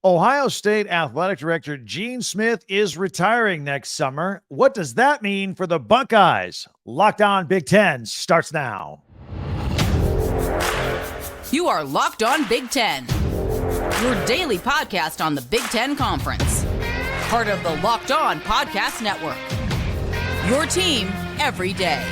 Ohio State Athletic Director Gene Smith is retiring next summer. What does that mean for the Buckeyes? Locked On Big Ten starts now. You are Locked On Big Ten, your daily podcast on the Big Ten Conference. Part of the Locked On Podcast Network. Your team every day.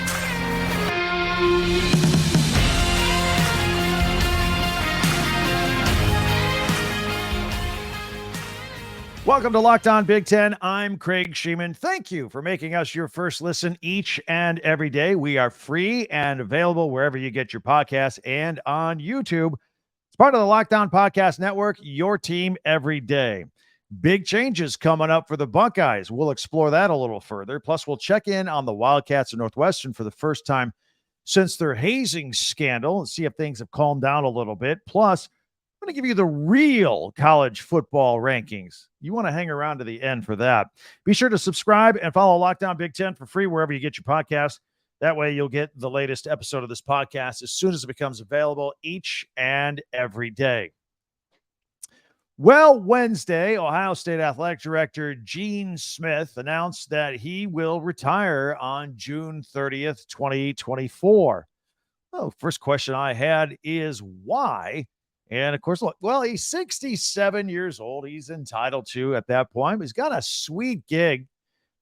Welcome to Locked On Big Ten. I'm Craig Sheeman. Thank you for making us your first listen each and every day. We are free and available wherever you get your podcasts and on YouTube. It's part of the Locked On Podcast Network, your team every day. Big changes coming up for the Buckeyes. We'll explore that a little further. Plus, we'll check in on the Wildcats and Northwestern for the first time since their hazing scandal and see if things have calmed down a little bit. Plus, I'm going to give you the real college football rankings. You want to hang around to the end for that. Be sure to subscribe and follow Locked On Big Ten for free wherever you get your podcasts. That way you'll get the latest episode of this podcast as soon as it becomes available each and every day. Well, Wednesday, Ohio State Athletic Director Gene Smith announced that he will retire on June 30th, 2024. Well, first question I had is why? And, of course, look, well, he's 67 years old. He's entitled to at that point. He's got a sweet gig.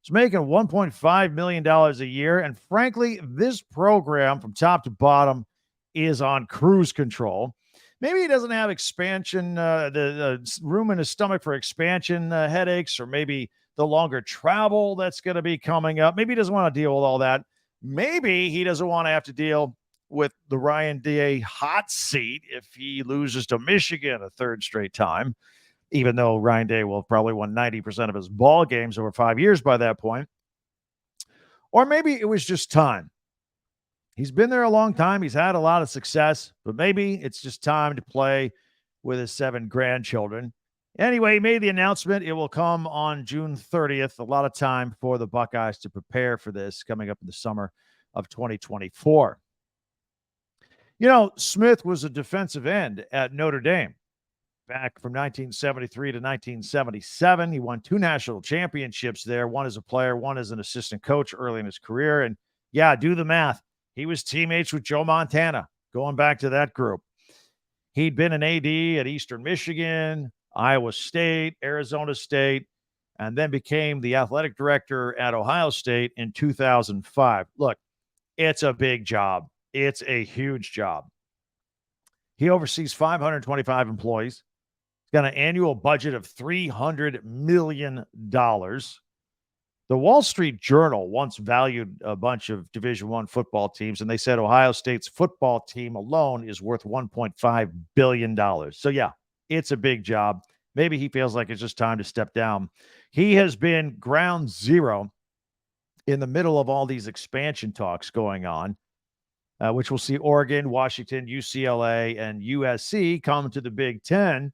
He's making $1.5 million a year. And, frankly, this program from top to bottom is on cruise control. Maybe he doesn't have expansion, the room in his stomach for expansion headaches, or maybe the longer travel that's going to be coming up. Maybe he doesn't want to deal with all that. Maybe he doesn't want to have to deal with the Ryan Day hot seat if he loses to Michigan a third straight time, even though Ryan Day will probably win 90% of his ball games over 5 years by that point. Or maybe it was just time. He's been there a long time. He's had a lot of success, but maybe it's just time to play with his 7 grandchildren. Anyway, he made the announcement. It will come on June 30th. A lot of time for the Buckeyes to prepare for this coming up in the summer of 2024. You know, Smith was a defensive end at Notre Dame back from 1973 to 1977. He won 2 national championships there, one as a player, one as an assistant coach early in his career. And yeah, do the math. He was teammates with Joe Montana, going back to that group. He'd been an AD at Eastern Michigan, Iowa State, Arizona State, and then became the athletic director at Ohio State in 2005. Look, it's a big job. It's a huge job. He oversees 525 employees. He's got an annual budget of $300 million. The Wall Street Journal once valued a bunch of Division I football teams, and they said Ohio State's football team alone is worth $1.5 billion. So, yeah, it's a big job. Maybe he feels like it's just time to step down. He has been ground zero in the middle of all these expansion talks going on, which will see Oregon, Washington, UCLA, and USC come to the Big Ten.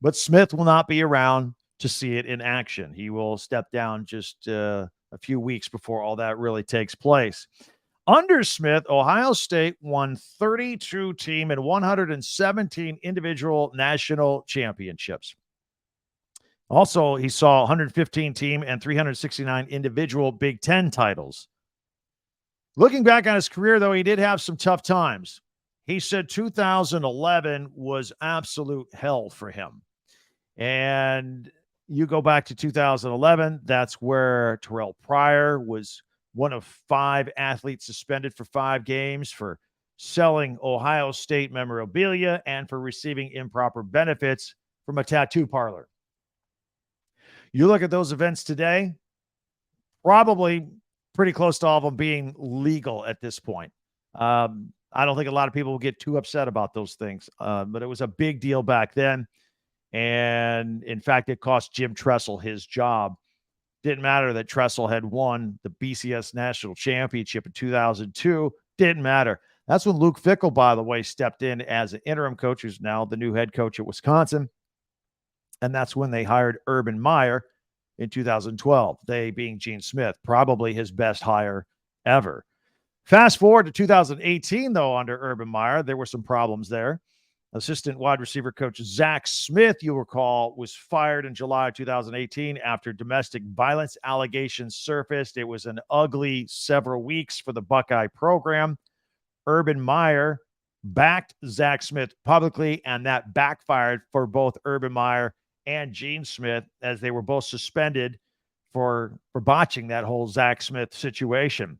But Smith will not be around to see it in action. He will step down just a few weeks before all that really takes place. Under Smith, Ohio State won 32 team and 117 individual national championships. Also, he saw 115 team and 369 individual Big Ten titles. Looking back on his career, though, he did have some tough times. He said 2011 was absolute hell for him. And you go back to 2011, that's where Terrelle Pryor was one of 5 athletes suspended for 5 games for selling Ohio State memorabilia and for receiving improper benefits from a tattoo parlor. You look at those events today, probably pretty close to all of them being legal at this point. I don't think a lot of people will get too upset about those things, but it was a big deal back then. And in fact, it cost Jim Tressel his job. Didn't matter that Tressel had won the BCS national championship in 2002. Didn't matter. That's when Luke Fickell, by the way, stepped in as an interim coach, who's now the new head coach at Wisconsin. And that's when they hired Urban Meyer in 2012, they being Gene Smith, probably his best hire ever. Fast forward to 2018, though, under Urban Meyer, there were some problems there. Assistant wide receiver coach Zach Smith, you'll recall, was fired in July 2018 after domestic violence allegations surfaced. It was an ugly several weeks for the Buckeye program. Urban Meyer backed Zach Smith publicly, and that backfired for both Urban Meyer and Gene Smith, as they were both suspended for botching that whole Zach Smith situation.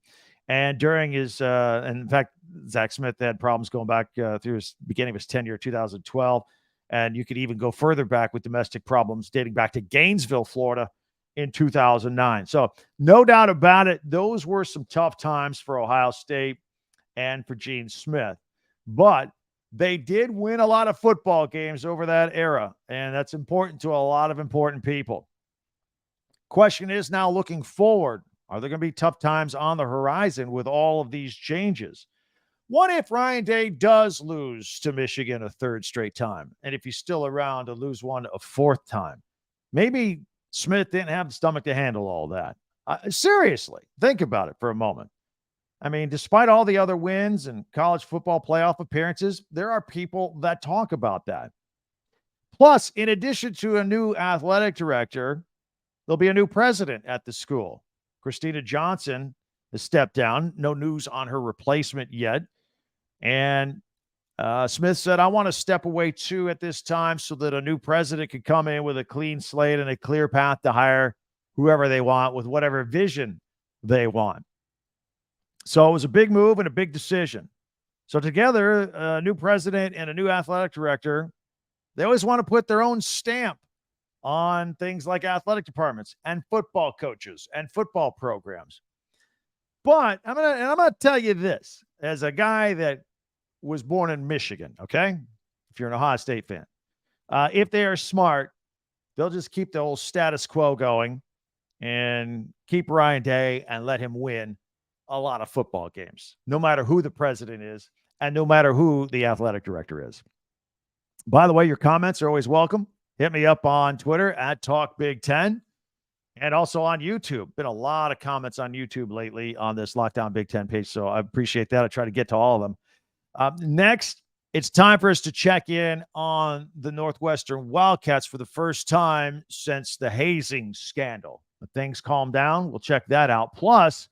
And during his, and in fact, Zach Smith had problems going back through his beginning of his tenure, 2012. And you could even go further back with domestic problems dating back to Gainesville, Florida in 2009. So no doubt about it, those were some tough times for Ohio State and for Gene Smith. But they did win a lot of football games over that era, and that's important to a lot of important people. Question is now, looking forward, are there going to be tough times on the horizon with all of these changes? What if Ryan Day does lose to Michigan a third straight time? And if he's still around, to lose one a fourth time? Maybe Smith didn't have the stomach to handle all that. Seriously, think about it for a moment. I mean, despite all the other wins and college football playoff appearances, there are people that talk about that. Plus, in addition to a new athletic director, there'll be a new president at the school. Christina Johnson has stepped down. No news on her replacement yet. And Smith said, I want to step away too at this time so that a new president can come in with a clean slate and a clear path to hire whoever they want with whatever vision they want. So it was a big move and a big decision. So together, a new president and a new athletic director, they always want to put their own stamp on things like athletic departments and football coaches and football programs. But I'm gonna tell you this, as a guy that was born in Michigan, okay? If you're an Ohio State fan, if they are smart, they'll just keep the old status quo going and keep Ryan Day and let him win a lot of football games, no matter who the president is and no matter who the athletic director is. By the way, your comments are always welcome. Hit me up on Twitter at Talk Big Ten and also on YouTube. Been a lot of comments on YouTube lately on this Lockdown Big Ten page, so I appreciate that. I try to get to all of them. Next, it's time for us to check in on the Northwestern Wildcats for the first time since the hazing scandal. When things calm down, we'll check that out. Plus,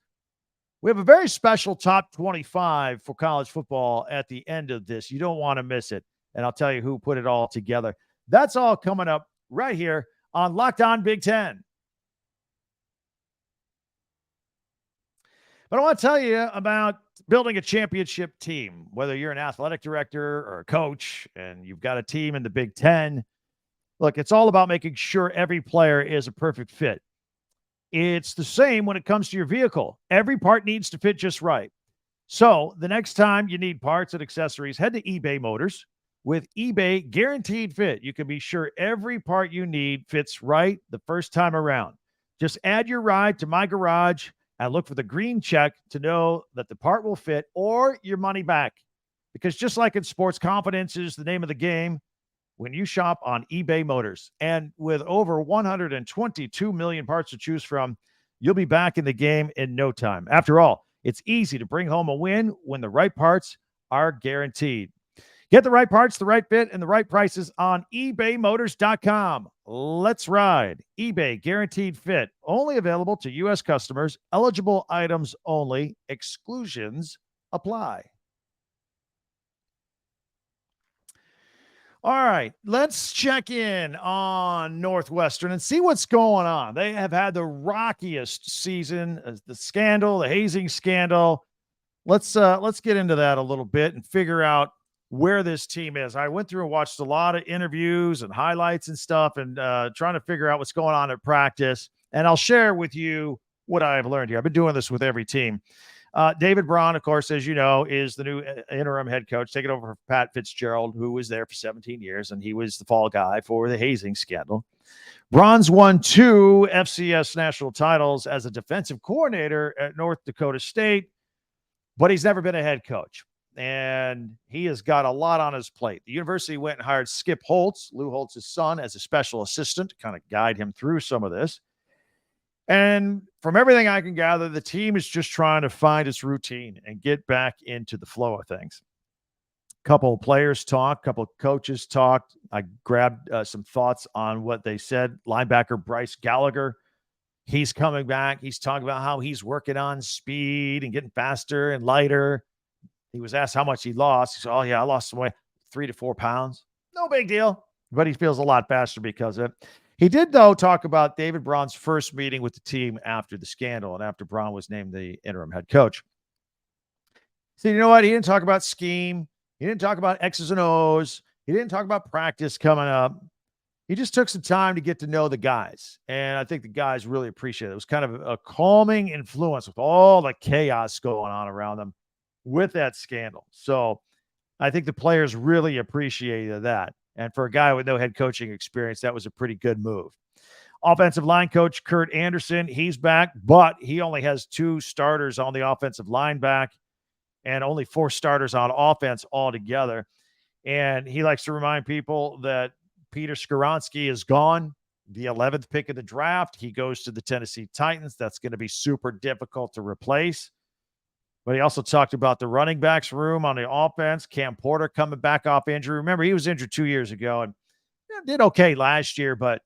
we have a very special top 25 for college football at the end of this. You don't want to miss it. And I'll tell you who put it all together. That's all coming up right here on Locked On Big Ten. But I want to tell you about building a championship team, whether you're an athletic director or a coach and you've got a team in the Big Ten. Look, it's all about making sure every player is a perfect fit. It's the same when it comes to your vehicle. Every part needs to fit just right. So the next time you need parts and accessories, head to eBay Motors. With eBay Guaranteed Fit, you can be sure every part you need fits right the first time around. Just add your ride to My Garage and look for the green check to know that the part will fit or your money back. Because just like in sports, confidence is the name of the game when you shop on eBay Motors. And with over 122 million parts to choose from, you'll be back in the game in no time. After all, it's easy to bring home a win when the right parts are guaranteed. Get the right parts, the right fit, and the right prices on ebaymotors.com. Let's ride. eBay Guaranteed Fit. Only available to U.S. customers. Eligible items only. Exclusions apply. All right, let's check in on Northwestern and see what's going on. They have had the rockiest season, the scandal, the hazing scandal. Let's get into that a little bit and figure out where this team is. I went through and watched a lot of interviews and highlights and stuff and trying to figure out what's going on at practice. And I'll share with you what I've learned here. I've been doing this with every team. David Braun, of course, as you know, is the new interim head coach, taking over for Pat Fitzgerald, who was there for 17 years, and he was the fall guy for the hazing scandal. Braun's won 2 FCS national titles as a defensive coordinator at North Dakota State, but he's never been a head coach. And he has got a lot on his plate. The university went and hired Skip Holtz, Lou Holtz's son, as a special assistant to kind of guide him through some of this. And from everything I can gather, the team is just trying to find its routine and get back into the flow of things. Couple of players talked, couple of coaches talked. I grabbed some thoughts on what they said. Linebacker Bryce Gallagher, he's coming back. He's talking about how he's working on speed and getting faster and lighter. He was asked how much he lost. He said, oh, yeah, I lost some weight, 3 to 4 pounds. No big deal. But he feels a lot faster because of it. He did, though, talk about David Braun's first meeting with the team after the scandal and after Braun was named the interim head coach. So, you know what? He didn't talk about scheme. He didn't talk about X's and O's. He didn't talk about practice coming up. He just took some time to get to know the guys. And I think the guys really appreciate it. It was kind of a calming influence with all the chaos going on around them with that scandal. So I think the players really appreciated that. And for a guy with no head coaching experience, that was a pretty good move. Offensive line coach Kurt Anderson, he's back, but he only has 2 starters on the offensive line back and only 4 starters on offense altogether. And he likes to remind people that Peter Skoronski is gone, the 11th pick of the draft. He goes to the Tennessee Titans. That's going to be super difficult to replace. But he also talked about the running backs room on the offense. Cam Porter coming back off injury. Remember, he was injured 2 years ago and did okay last year. But,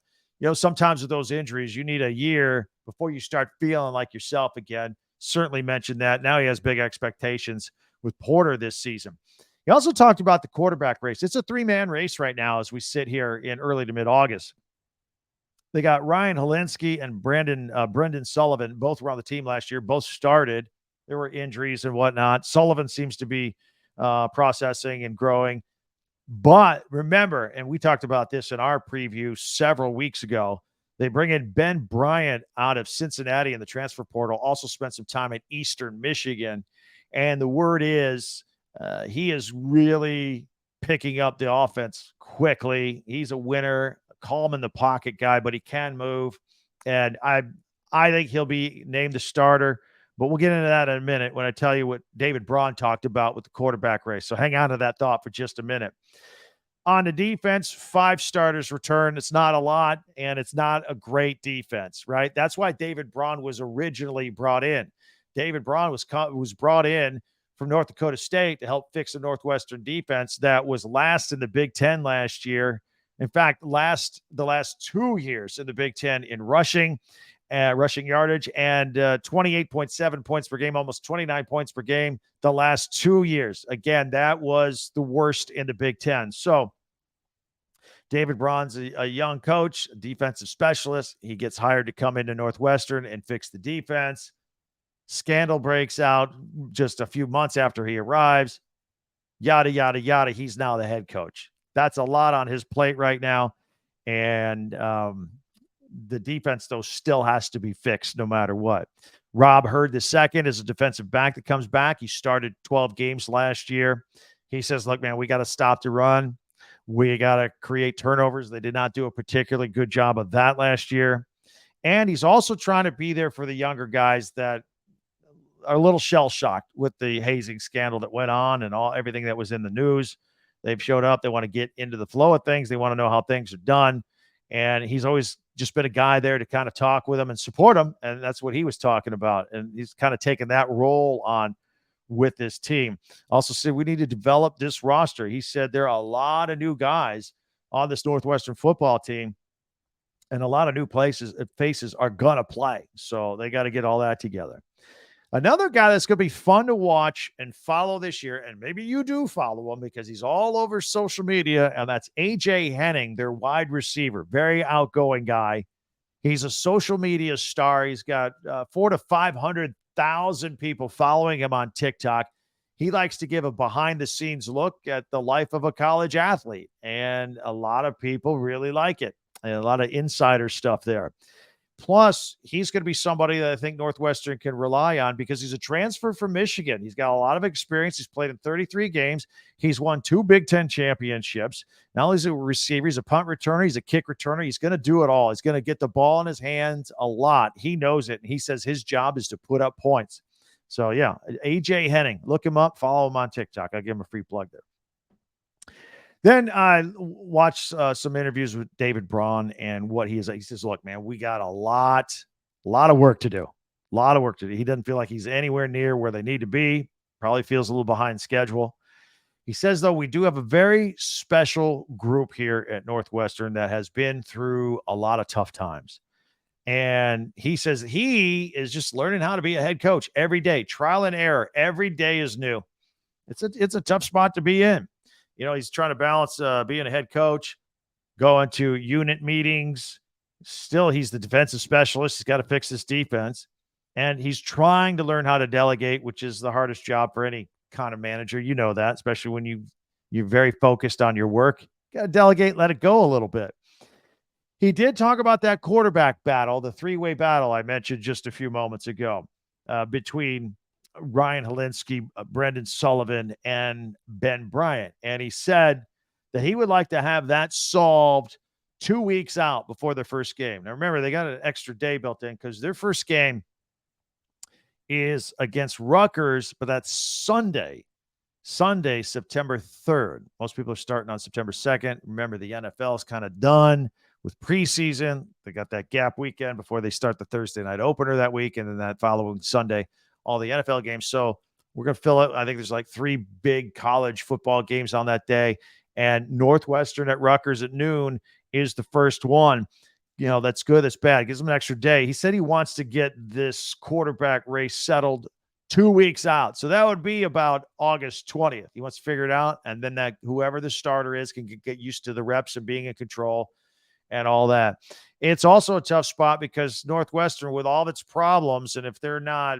sometimes with those injuries, you need a year before you start feeling like yourself again. Certainly mentioned that. Now he has big expectations with Porter this season. He also talked about the quarterback race. It's a 3-man race right now as we sit here in early to mid-August. They got Ryan Helinski and Brendan Sullivan. Both were on the team last year. Both started. There were injuries and whatnot. Sullivan seems to be processing and growing. But remember, and we talked about this in our preview several weeks ago, they bring in Ben Bryant out of Cincinnati in the transfer portal, also spent some time at Eastern Michigan. And the word is he is really picking up the offense quickly. He's a winner, a calm in the pocket guy, but he can move. And I think he'll be named the starter. But we'll get into that in a minute when I tell you what David Braun talked about with the quarterback race. So hang on to that thought for just a minute. On the defense, 5 starters return. It's not a lot, and it's not a great defense, right? That's why David Braun was originally brought in. David Braun was brought in from North Dakota State to help fix the Northwestern defense that was last in the Big Ten last year. In fact, the last 2 years in the Big Ten in rushing yardage, and 28.7 points per game, almost 29 points per game the last 2 years. Again, that was the worst in the Big Ten. So David Braun's a young coach, a defensive specialist. He gets hired to come into Northwestern and fix the defense. Scandal breaks out just a few months after he arrives. Yada, yada, yada. He's now the head coach. That's a lot on his plate right now. And the defense, though, still has to be fixed no matter what. Rob Hurd II is a defensive back that comes back. He started 12 games last year. He says, look, man, we got to stop the run. We got to create turnovers. They did not do a particularly good job of that last year. And he's also trying to be there for the younger guys that are a little shell-shocked with the hazing scandal that went on and everything that was in the news. They've showed up. They want to get into the flow of things. They want to know how things are done. And he's always just been a guy there to kind of talk with them and support them. And that's what he was talking about. And he's kind of taken that role on with this team. Also said, we need to develop this roster. He said there are a lot of new guys on this Northwestern football team, and a lot of new faces are going to play. So they got to get all that together. Another guy that's going to be fun to watch and follow this year, and maybe you do follow him because he's all over social media, and that's A.J. Henning, their wide receiver. Very outgoing guy. He's a social media star. He's got 400,000 to 500,000 people following him on TikTok. He likes to give a behind-the-scenes look at the life of a college athlete, and a lot of people really like it, and a lot of insider stuff there. Plus, he's going to be somebody that I think Northwestern can rely on because he's a transfer from Michigan. He's got a lot of experience. He's played in 33 games. He's won 2 Big Ten championships. Not only is he a receiver, he's a punt returner. He's a kick returner. He's going to do it all. He's going to get the ball in his hands a lot. He knows it. And he says his job is to put up points. So, yeah, A.J. Henning. Look him up. Follow him on TikTok. I'll give him a free plug there. Then I watched some interviews with David Braun and what he is. He says, look, man, we got a lot of work to do. A lot of work to do. He doesn't feel like he's anywhere near where they need to be. Probably feels a little behind schedule. He says, though, we do have a very special group here at Northwestern that has been through a lot of tough times. And he says he is just learning how to be a head coach every day, trial and error. Every day is new. It's a tough spot to be in. He's trying to balance being a head coach, going to unit meetings. Still, he's the defensive specialist. He's got to fix his defense. And he's trying to learn how to delegate, which is the hardest job for any kind of manager. You know that, especially when you're very focused on your work. You got to delegate, let it go a little bit. He did talk about that quarterback battle, the three-way battle I mentioned just a few moments ago between Ryan Helinski, Brendan Sullivan, and Ben Bryant. And he said that he would like to have that solved 2 weeks out before their first game. Now, remember, they got an extra day built in because their first game is against Rutgers, but that's Sunday, September 3rd. Most people are starting on September 2nd. Remember, the NFL is kind of done with preseason. They got that gap weekend before they start the Thursday night opener that week, and then that following Sunday, all the NFL games. So we're going to fill it. I think there's like 3 big college football games on that day, and Northwestern at Rutgers at noon is the first one. That's good. That's bad. It gives them an extra day. He said he wants to get this quarterback race settled 2 weeks out. So that would be about August 20th. He wants to figure it out. And then that whoever the starter is can get used to the reps and being in control and all that. It's also a tough spot because Northwestern, with all of its problems, and if they're not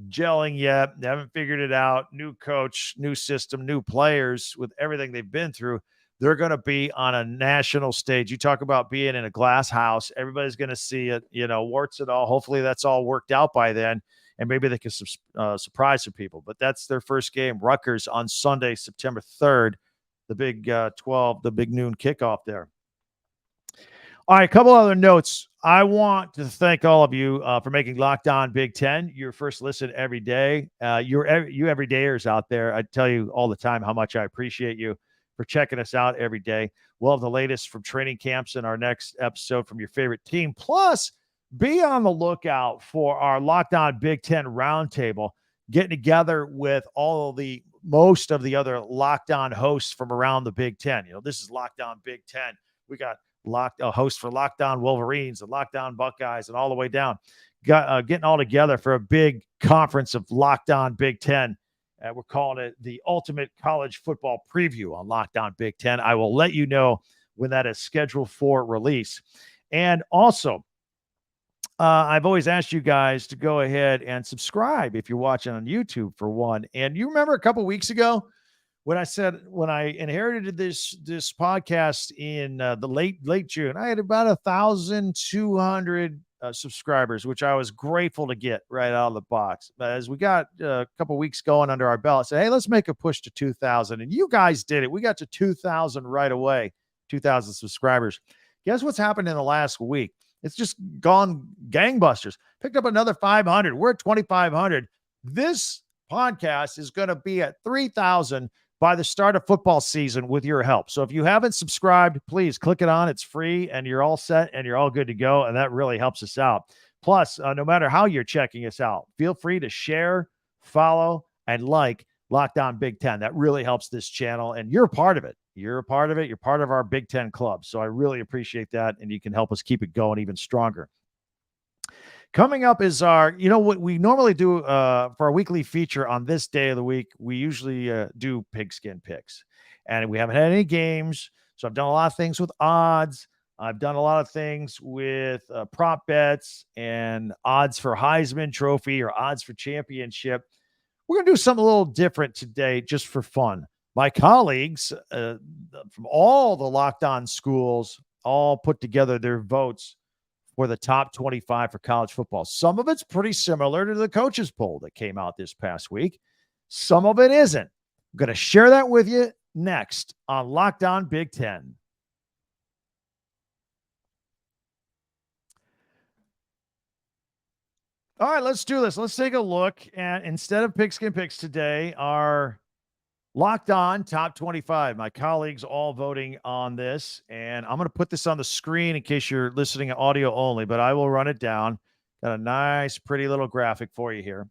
gelling yet, they haven't figured it out, new coach, new system, new players, with everything they've been through, they're going to be on a national stage. You talk about being in a glass house. Everybody's going to see it, warts and all. Hopefully that's all worked out by then, and maybe they can surprise some people. But that's their first game, Rutgers, on Sunday, September 3rd, the big 12, the big noon kickoff there. All right, a couple other notes. I want to thank all of you for making Locked On Big Ten your first listen every day. You everydayers out there, I tell you all the time how much I appreciate you for checking us out every day. We'll have the latest from training camps in our next episode from your favorite team. Plus, be on the lookout for our Locked On Big Ten Roundtable, getting together with most of the other Locked On hosts from around the Big Ten. This is Locked On Big Ten. We got a host for Locked On Wolverines and Locked On Buckeyes and all the way down. Getting all together for a big conference of Locked On Big Ten. We're calling it the Ultimate College Football Preview on Locked On Big Ten. I will let you know when that is scheduled for release. And also, I've always asked you guys to go ahead and subscribe if you're watching on YouTube, for one. And you remember a couple weeks ago when I said, when I inherited this podcast in the late June, I had about 1,200 subscribers, which I was grateful to get right out of the box. But as we got a couple weeks going under our belt, I said, hey, let's make a push to 2,000. And you guys did it. We got to 2,000 right away, 2,000 subscribers. Guess what's happened in the last week? It's just gone gangbusters. Picked up another 500. We're at 2,500. This podcast is going to be at 3,000 by the start of football season with your help. So if you haven't subscribed, please click it on. It's free and you're all set and you're all good to go. And that really helps us out. Plus, no matter how you're checking us out, feel free to share, follow, and like Locked On Big Ten. That really helps this channel, and you're a part of it. You're a part of it. You're part of our Big Ten club. So I really appreciate that, and you can help us keep it going even stronger. Coming up is what we normally do for our weekly feature on this day of the week. We usually do pigskin picks, and we haven't had any games. So I've done a lot of things with odds. I've done a lot of things with prop bets and odds for Heisman Trophy or odds for championship. We're going to do something a little different today just for fun. My colleagues from all the Locked On schools all put together their votes for the top 25 for college football. Some of it's pretty similar to the coaches poll that came out this past week. Some of it isn't. I'm going to share that with you next on Locked On Big Ten. All right, let's do this. Let's take a look at, instead of pigskin picks today, our Locked On Top 25. My colleagues all voting on this, and I'm going to put this on the screen in case you're listening to audio only, but I will run it down. Got a nice, pretty little graphic for you here.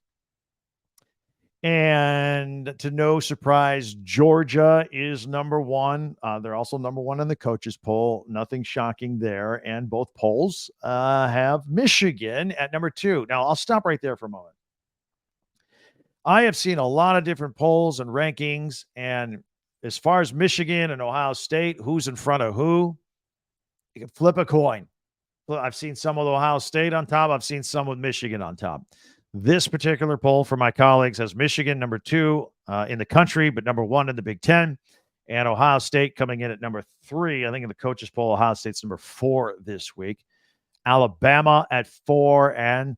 And to no surprise, Georgia is number one. They're also number one in the coaches poll. Nothing shocking there. And both polls have Michigan at number two. Now, I'll stop right there for a moment. I have seen a lot of different polls and rankings. And as far as Michigan and Ohio State, who's in front of who, you can flip a coin. I've seen some with Ohio State on top. I've seen some with Michigan on top. This particular poll for my colleagues has Michigan number two in the country, but number one in the Big Ten, and Ohio State coming in at number three. I think in the coaches poll, Ohio State's number 4 this week. Alabama at 4, and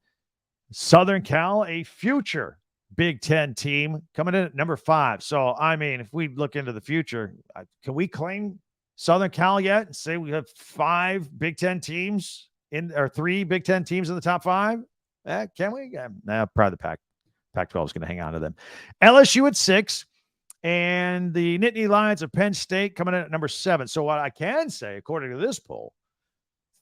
Southern Cal, a future Big Ten team, coming in at number 5. So, I mean, if we look into the future, can we claim Southern Cal yet and say we have 5 Big Ten teams or 3 Big Ten teams in the top 5? Can we? Probably the Pac-12 is going to hang on to them. LSU at 6, and the Nittany Lions of Penn State coming in at number 7. So what I can say, according to this poll,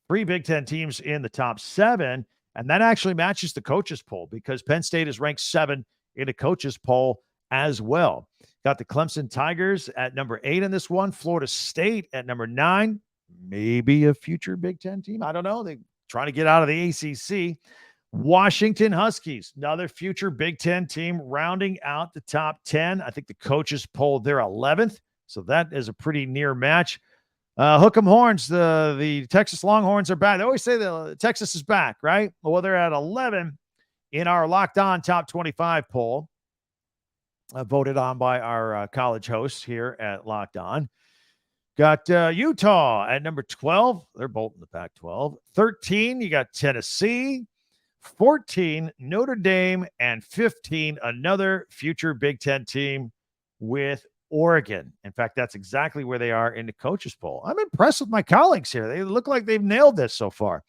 3 Big Ten teams in the top 7, and that actually matches the coaches poll because Penn State is ranked 7 in the coaches poll as well. Got the Clemson Tigers at number 8 in this one. Florida State at number 9. Maybe a future Big Ten team. I don't know. They're trying to get out of the ACC. Washington Huskies, another future Big Ten team, rounding out the top 10. I think the coaches polled their 11th, so that is a pretty near match. Hook 'em horns, the Texas Longhorns are back. They always say the Texas is back, right? Well, they're at 11 in our Locked On Top 25 poll, voted on by our college hosts here at Locked On. Got Utah at number 12. They're both in the Pac-12. 13, you got Tennessee. 14, Notre Dame, and 15, another future Big Ten team with Oregon. In fact, that's exactly where they are in the coaches poll. I'm impressed with my colleagues here. They look like they've nailed this so far.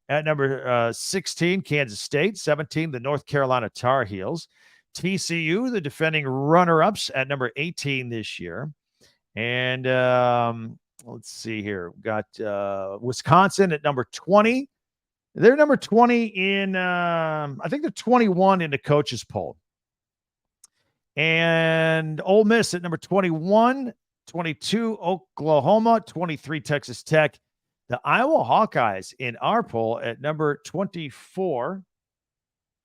At number 16, Kansas State. 17, the North Carolina Tar Heels. TCU, the defending runner-ups, at number 18 this year. And let's see here. We've got Wisconsin at number 20. They're number 20 in, I think they're 21 in the coaches poll. And Ole Miss at number 21, 22, Oklahoma, 23, Texas Tech. The Iowa Hawkeyes in our poll at number 24,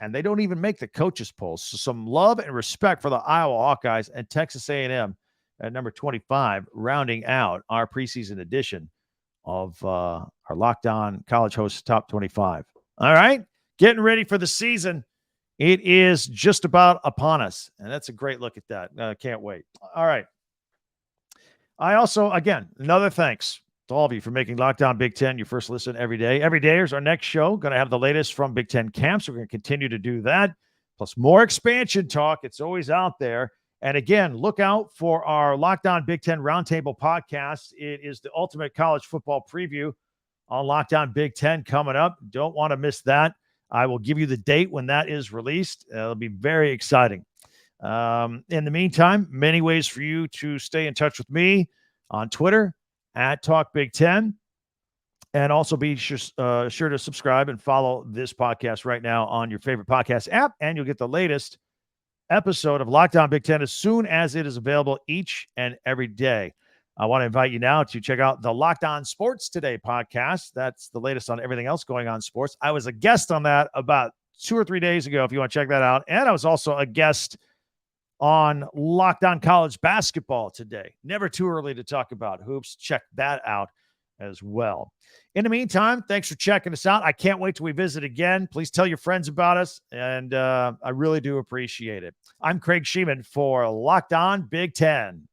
and they don't even make the coaches poll. So some love and respect for the Iowa Hawkeyes, and Texas A&M at number 25, rounding out our preseason edition of our Locked On College Hosts Top 25. All right, getting ready for the season. It is just about upon us, and that's a great look at that. Can't wait. All right. I also, again, another thanks to all of you for making Locked On Big Ten your first listen every day. Every day is our next show. Going to have the latest from Big Ten camps. We're going to continue to do that, plus more expansion talk. It's always out there. And again, look out for our Locked On Big Ten Roundtable podcast. It is the ultimate college football preview on Locked On Big Ten coming up. Don't want to miss that. I will give you the date when that is released. It'll be very exciting. In the meantime, many ways for you to stay in touch with me on Twitter at Talk Big Ten. And also be sure to subscribe and follow this podcast right now on your favorite podcast app, and you'll get the latest episode of Locked On Big Ten as soon as it is available each and every day. I want to invite you now to check out the Locked On Sports Today podcast. That's the latest on everything else going on sports. I was a guest on that about 2 or 3 days ago, if you want to check that out. And I was also a guest on Locked On College Basketball today. Never too early to talk about hoops. Check that out as well. In the meantime, thanks for checking us out. I can't wait till we visit again. Please tell your friends about us, and I really do appreciate it. I'm Craig Sheeman for Locked On Big Ten.